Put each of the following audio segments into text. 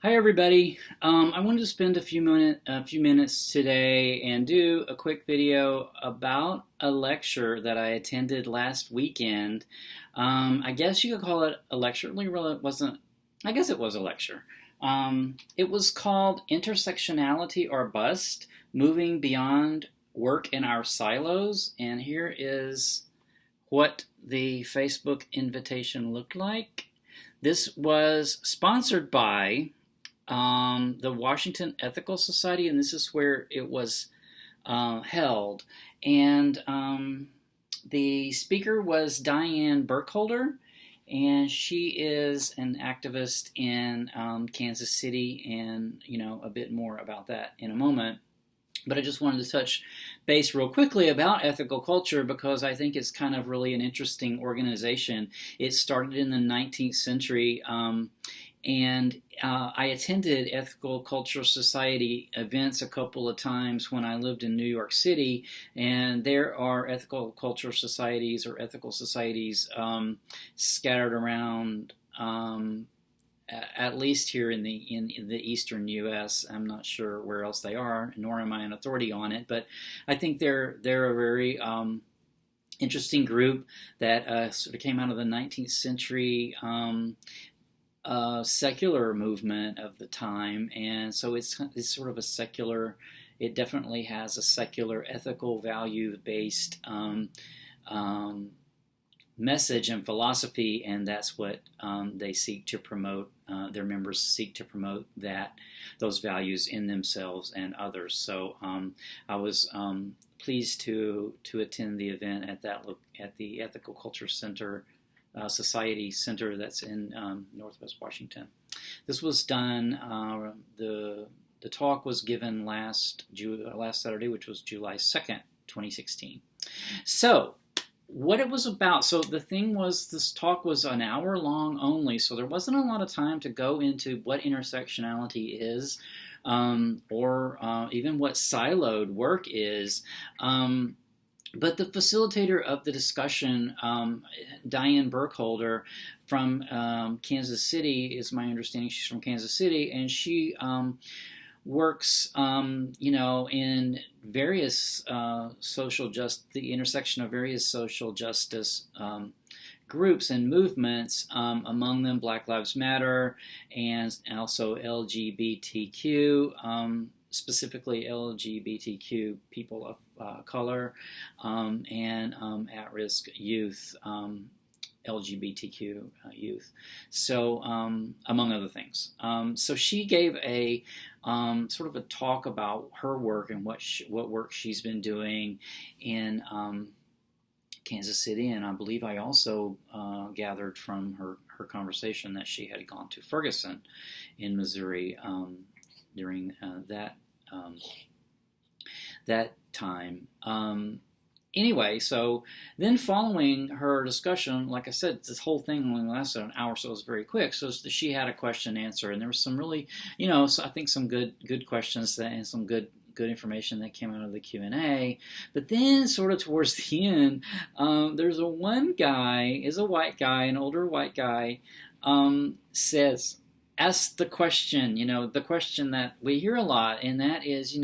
Hi everybody. I wanted to spend a few minutes today and do a quick video about a lecture that I attended last weekend. I guess you could call it a lecture. It really wasn't. I guess it was a lecture. It was called Intersectionality or Bust: Moving Beyond Work in Our Silos. And here is what the Facebook invitation looked like. This was sponsored by the Washington Ethical Society, and this is where it was held. And the speaker was Diane Burkholder, and she is an activist in Kansas City, and a bit more about that in a moment. But I just wanted to touch base real quickly about ethical culture because I think it's kind of really an interesting organization. It started in the 19th century, and I attended Ethical Culture Society events a couple of times when I lived in New York City, and there are ethical culture societies or ethical societies scattered around. At least here in the eastern U.S. I'm not sure where else they are, nor am I an authority on it. But I think they're a very interesting group that sort of came out of the 19th century secular movement of the time, and so it's sort of a secular. It definitely has a secular, ethical, value-based message and philosophy, and that's what they seek to promote. Their members seek to promote those values in themselves and others. So I was pleased to attend the event at the Ethical Culture Center. Society Center that's in Northwest Washington. This was done. The talk was given last Saturday, which was July 2nd, 2016. So what it was about. So the thing was, this talk was an hour long only, so there wasn't a lot of time to go into what intersectionality is, or even what siloed work is. But the facilitator of the discussion, Diane Burkholder from Kansas City, is my understanding. She's from Kansas City, and she works, in various the intersection of various social justice groups and movements, among them Black Lives Matter and also LGBTQ. Specifically LGBTQ people of color, and at-risk youth, LGBTQ youth. So, among other things. So she gave a sort of a talk about her work and what work she's been doing in Kansas City, and I believe I also gathered from her conversation that she had gone to Ferguson in Missouri during that time. Anyway, so then following her discussion, like I said, this whole thing only lasted an hour, so it was very quick. So she had a question and answer, and there was some really, so I think some good questions and some good information that came out of the Q&A. But then sort of towards the end, there's one guy, is a white guy, an older white guy, asks the question, the question that we hear a lot, and that is,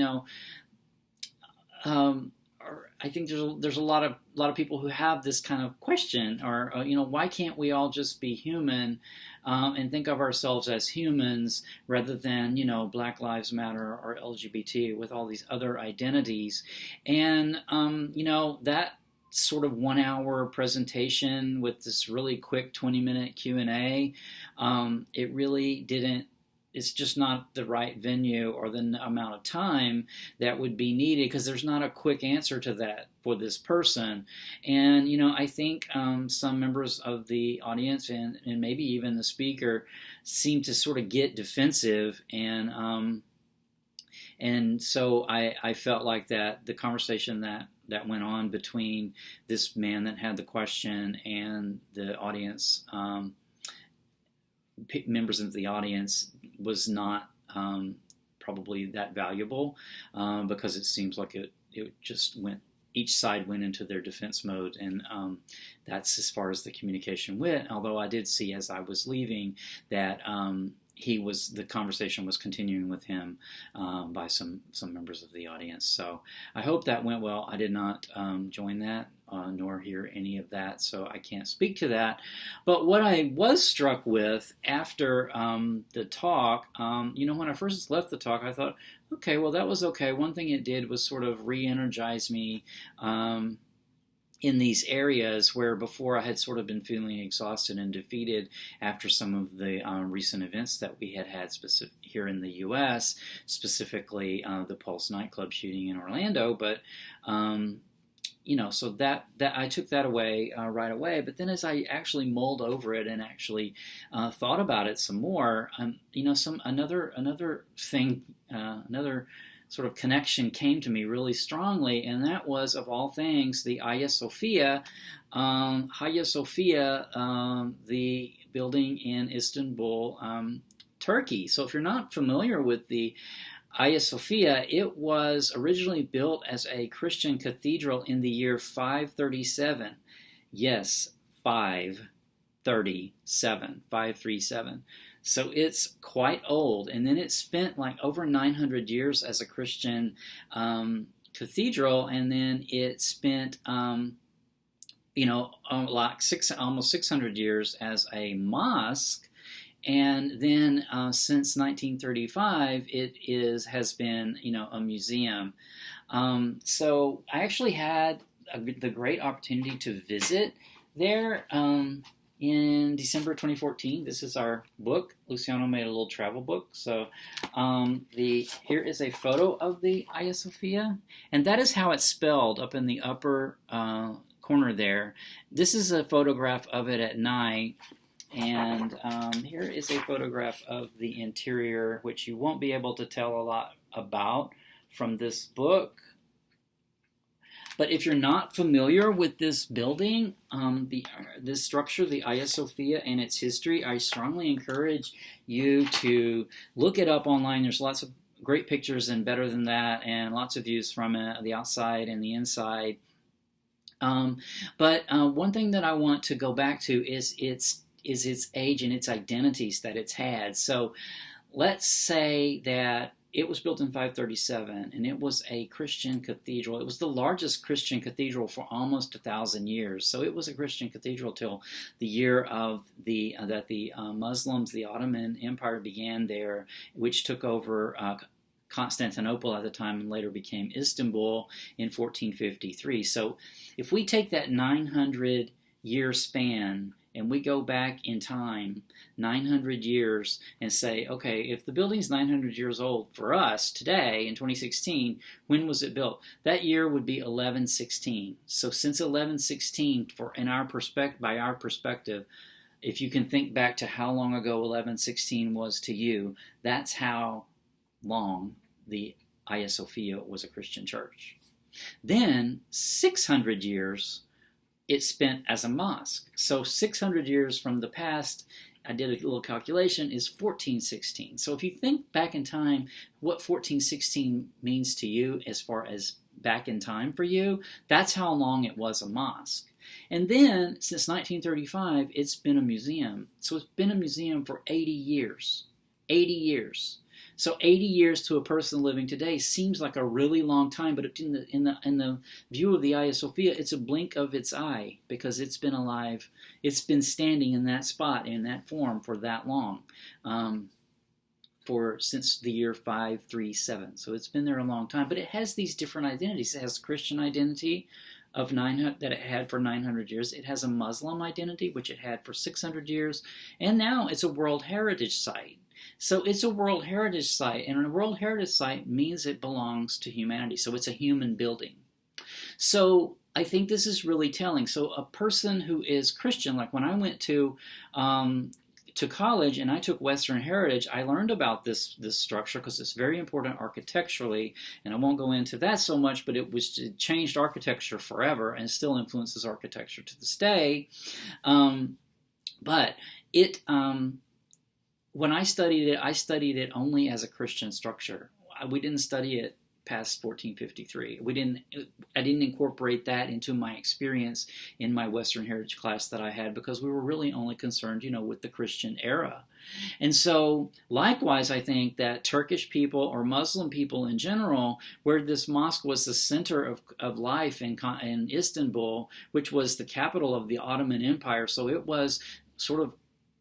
I think there's a lot of people who have this kind of question, or why can't we all just be human, and think of ourselves as humans rather than Black Lives Matter or LGBT with all these other identities, and that sort of 1 hour presentation with this really quick 20-minute Q&A, it really didn't. It's just not the right venue or the amount of time that would be needed, because there's not a quick answer to that for this person. And, I think some members of the audience and maybe even the speaker seem to sort of get defensive. And so I felt like that the conversation that went on between this man that had the question and the audience, members of the audience, was not probably that valuable, because it seems like it just went, each side went into their defense mode, and that's as far as the communication went. Although I did see as I was leaving that the conversation was continuing with him by some members of the audience. So I hope that went well. I did not join that nor hear any of that, so I can't speak to that. But what I was struck with after the talk, when I first left the talk, I thought, okay, well, that was okay. One thing it did was sort of re-energize me in these areas where before I had sort of been feeling exhausted and defeated after some of the recent events that we had here in the U.S., specifically the Pulse nightclub shooting in Orlando. But so that I took that away right away. But then as I actually mulled over it and actually thought about it some more, another thing, another sort of connection came to me really strongly, and that was, of all things, the Aya Sofia. Aya Sofia, the building in Istanbul, Turkey. So if you're not familiar with the Aya Sofia, it was originally built as a Christian cathedral in the year 537. Yes, 537. So it's quite old. And then it spent like over 900 years as a Christian cathedral, and then it spent almost 600 years as a mosque. And then since 1935, it has been a museum. So I actually had the great opportunity to visit there in December 2014. This is our book. Luciano made a little travel book. So here is a photo of the Aya Sofia, and that is how it's spelled up in the upper corner there. This is a photograph of it at night. And here is a photograph of the interior, which you won't be able to tell a lot about from this book. But if you're not familiar with this building, this structure, the Aya Sofia, and its history, I strongly encourage you to look it up online. There's lots of great pictures and better than that, and lots of views from it, the outside and the inside. But one thing that I want to go back to is its age and its identities that it's had. So let's say that it was built in 537, and it was a Christian cathedral. It was the largest Christian cathedral for almost 1,000 years. So it was a Christian cathedral till the year of that the Muslims, the Ottoman Empire, began there, which took over Constantinople at the time and later became Istanbul in 1453. So if we take that 900-year span and we go back in time 900 years and say, okay, if the building's 900 years old for us today in 2016, when was it built? That year would be 1116. So since 1116, by our perspective, if you can think back to how long ago 1116 was to you, that's how long the Aya Sofia was a Christian church. Then 600 years it spent as a mosque. So 600 years from the past, I did a little calculation, is 1416. So if you think back in time, what 1416 means to you as far as back in time for you, that's how long it was a mosque. And then, since 1935, it's been a museum. So it's been a museum for 80 years. 80 years. So 80 years to a person living today seems like a really long time, but in the view of the Aya Sofia, it's a blink of its eye because it's been alive. It's been standing in that spot, in that form for that long, since the year 537. So it's been there a long time, but it has these different identities. It has the Christian identity that it had for 900 years. It has a Muslim identity, which it had for 600 years, and now it's a World Heritage Site. So it's a World Heritage Site, and a World Heritage Site means it belongs to humanity. So it's a human building. So I think this is really telling. So a person who is Christian, like when I went to college and I took Western Heritage, I learned about this structure because it's very important architecturally, and I won't go into that so much, but it changed architecture forever and still influences architecture to this day. But it... when I studied it only as a Christian structure. We didn't study it past 1453. I didn't incorporate that into my experience in my Western Heritage class that I had, because we were really only concerned, with the Christian era. And so, likewise, I think that Turkish people or Muslim people in general, where this mosque was the center of life in Istanbul, which was the capital of the Ottoman Empire, so it was sort of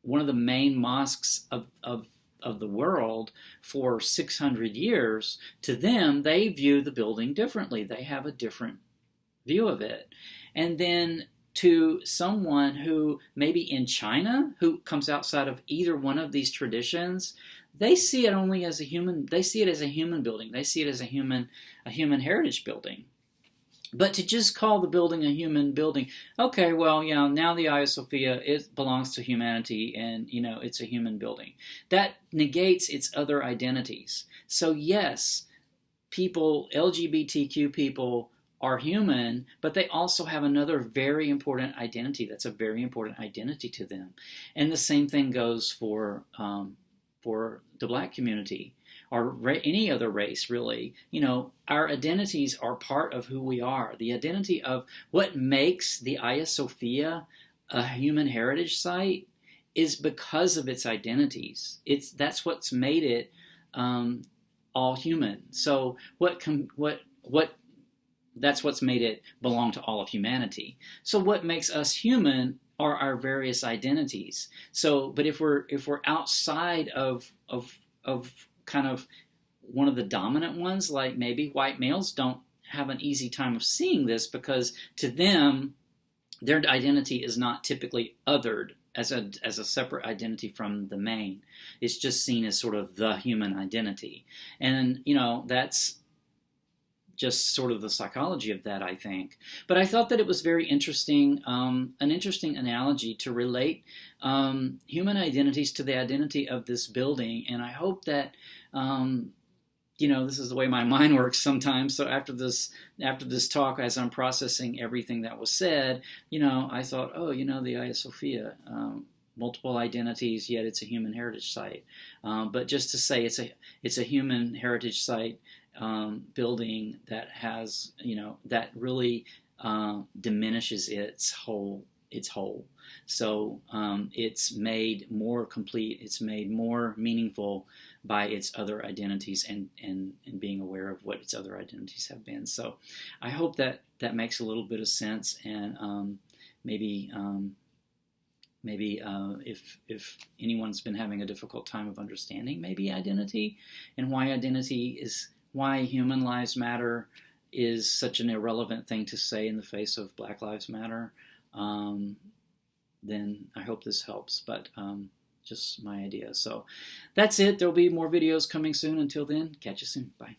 one of the main mosques of the world for 600 years, to them, they view the building differently. They have a different view of it. And then to someone who maybe in China, who comes outside of either one of these traditions, they see it only as a human. They see it as a human building. They see it as a human heritage building. But to just call the building a human building, okay, well, now the Aya Sofia, it belongs to humanity, and it's a human building. That negates its other identities. So yes, people, LGBTQ people, are human, but they also have another very important identity. That's a very important identity to them. And the same thing goes for the Black community, or any other race, really. Our identities are part of who we are. The identity of what makes the Aya Sofia a human heritage site is because of its identities. That's what's made it all human. So that's what's made it belong to all of humanity. So what makes us human are our various identities. So, but if we're outside of kind of one of the dominant ones, like maybe white males don't have an easy time of seeing this, because to them, their identity is not typically othered as a separate identity from the main. It's just seen as sort of the human identity. And, that's just sort of the psychology of that, I think. But I thought that it was very interesting, an interesting analogy to relate human identities to the identity of this building. And I hope that, this is the way my mind works sometimes. So after this talk, as I'm processing everything that was said, I thought, the Aya Sofia, multiple identities, yet it's a human heritage site. But just to say it's a human heritage site building that has, that really diminishes its whole. So it's made more complete, it's made more meaningful by its other identities, and being aware of what its other identities have been. So I hope that makes a little bit of sense, and maybe if anyone's been having a difficult time of understanding maybe identity, and why human lives matter is such an irrelevant thing to say in the face of Black Lives Matter, then I hope this helps. But just my idea. So that's it. There'll be more videos coming soon. Until then, catch you soon. Bye.